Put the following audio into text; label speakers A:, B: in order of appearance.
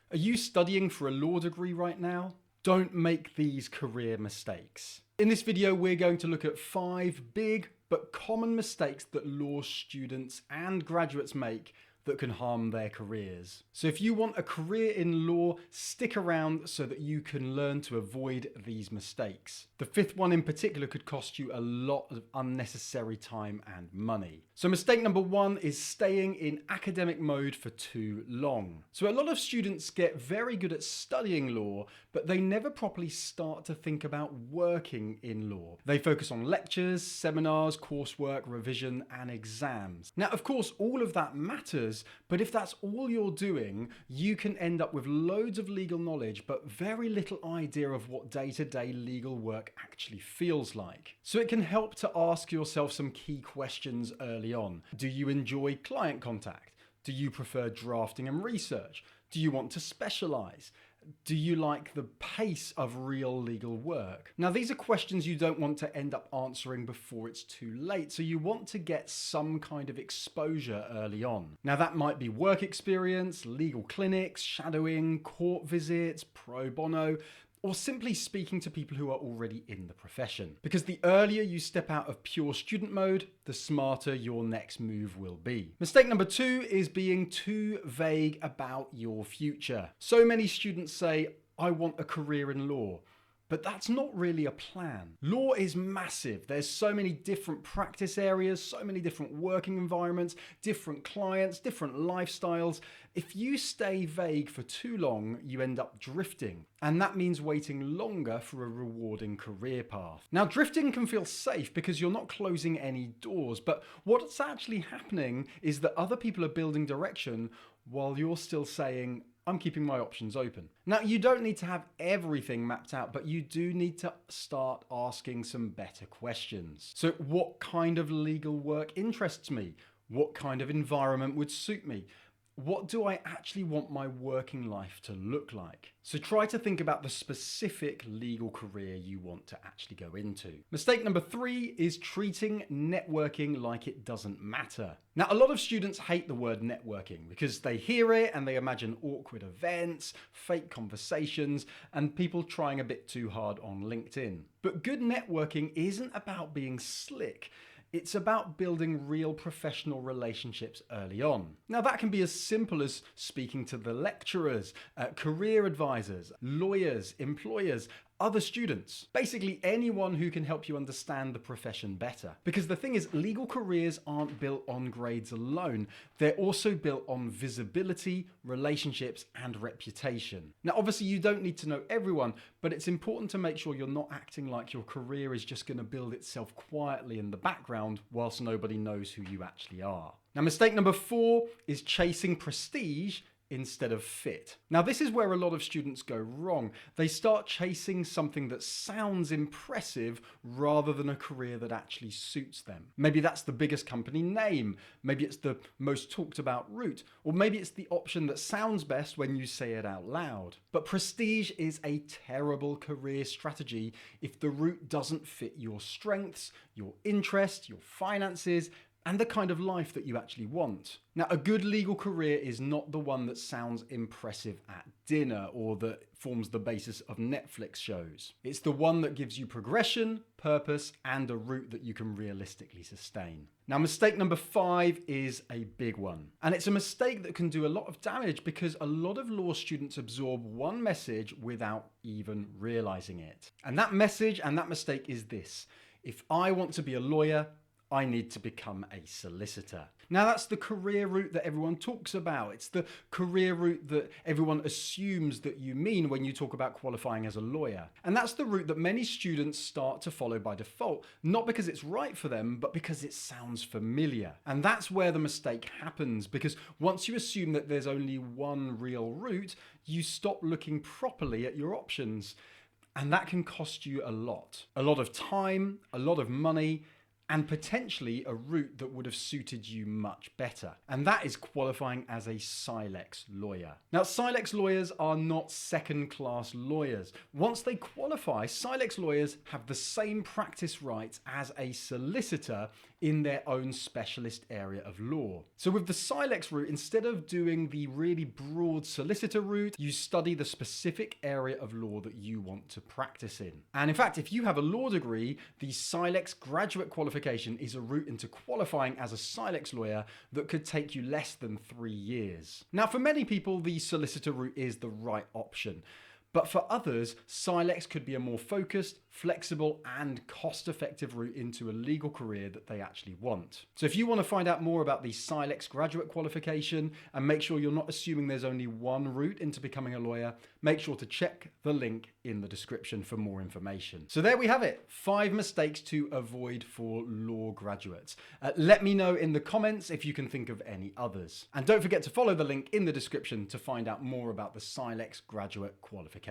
A: Are you studying for a law degree right now? Don't make these career mistakes. In this video, we're going to look at 5 big but common mistakes that law students and graduates make that can harm their careers. So if you want a career in law, stick around so that you can learn to avoid these mistakes. The 5th one in particular could cost you a lot of unnecessary time and money. So mistake number 1 is staying in academic mode for too long. So a lot of students get very good at studying law, but they never properly start to think about working in law. They focus on lectures, seminars, coursework, revision, and exams. Now, of course, all of that matters, but if that's all you're doing, you can end up with loads of legal knowledge, but very little idea of what day-to-day legal work actually feels like. So it can help to ask yourself some key questions early on. Do you enjoy client contact? Do you prefer drafting and research? Do you want to specialize? Do you like the pace of real legal work? Now, these are questions you don't want to end up answering before it's too late, so you want to get some kind of exposure early on. Now, that might be work experience, legal clinics, shadowing, court visits, pro bono, or simply speaking to people who are already in the profession. Because the earlier you step out of pure student mode, the smarter your next move will be. Mistake number 2 is being too vague about your future. So many students say, I want a career in law. But that's not really a plan. Law is massive. There's so many different practice areas, so many different working environments, different clients, different lifestyles. If you stay vague for too long, you end up drifting. And that means waiting longer for a rewarding career path. Now, drifting can feel safe because you're not closing any doors, but what's actually happening is that other people are building direction while you're still saying, I'm keeping my options open. Now, you don't need to have everything mapped out, but you do need to start asking some better questions. So what kind of legal work interests me? What kind of environment would suit me? What do I actually want my working life to look like? So try to think about the specific legal career you want to actually go into. Mistake number 3 is treating networking like it doesn't matter. Now, a lot of students hate the word networking because they hear it and they imagine awkward events, fake conversations, and people trying a bit too hard on LinkedIn. But good networking isn't about being slick. It's about building real professional relationships early on. Now, that can be as simple as speaking to the lecturers, career advisors, lawyers, employers, other students, basically anyone who can help you understand the profession better. Because the thing is, legal careers aren't built on grades alone. They're also built on visibility, relationships, and reputation. Now, obviously, you don't need to know everyone, but it's important to make sure you're not acting like your career is just going to build itself quietly in the background whilst nobody knows who you actually are. Now, mistake number 4 is chasing prestige instead of fit. Now, this is where a lot of students go wrong. They start chasing something that sounds impressive rather than a career that actually suits them. Maybe that's the biggest company name, maybe it's the most talked about route, or maybe it's the option that sounds best when you say it out loud. But prestige is a terrible career strategy if the route doesn't fit your strengths, your interests, your finances, and the kind of life that you actually want. Now, a good legal career is not the one that sounds impressive at dinner or that forms the basis of Netflix shows. It's the one that gives you progression, purpose, and a route that you can realistically sustain. Now, mistake number 5 is a big one. And it's a mistake that can do a lot of damage because a lot of law students absorb one message without even realizing it. And that message and that mistake is this: if I want to be a lawyer, I need to become a solicitor. Now, that's the career route that everyone talks about. It's the career route that everyone assumes that you mean when you talk about qualifying as a lawyer. And that's the route that many students start to follow by default, not because it's right for them, but because it sounds familiar. And that's where the mistake happens, because once you assume that there's only one real route, you stop looking properly at your options. And that can cost you a lot of time, a lot of money, and potentially a route that would have suited you much better. And that is qualifying as a CILEX lawyer. Now, CILEX lawyers are not second-class lawyers. Once they qualify, CILEX lawyers have the same practice rights as a solicitor in their own specialist area of law. So with the CILEX route, instead of doing the really broad solicitor route, you study the specific area of law that you want to practice in. And in fact, if you have a law degree, the CILEX graduate qualification is a route into qualifying as a CILEX lawyer that could take you less than 3 years. Now, for many people, the solicitor route is the right option. But for others, CILEX could be a more focused, flexible, and cost-effective route into a legal career that they actually want. So if you want to find out more about the CILEX graduate qualification and make sure you're not assuming there's only one route into becoming a lawyer, make sure to check the link in the description for more information. So there we have it, 5 mistakes to avoid for law graduates. Let me know in the comments if you can think of any others. And don't forget to follow the link in the description to find out more about the CILEX graduate qualification.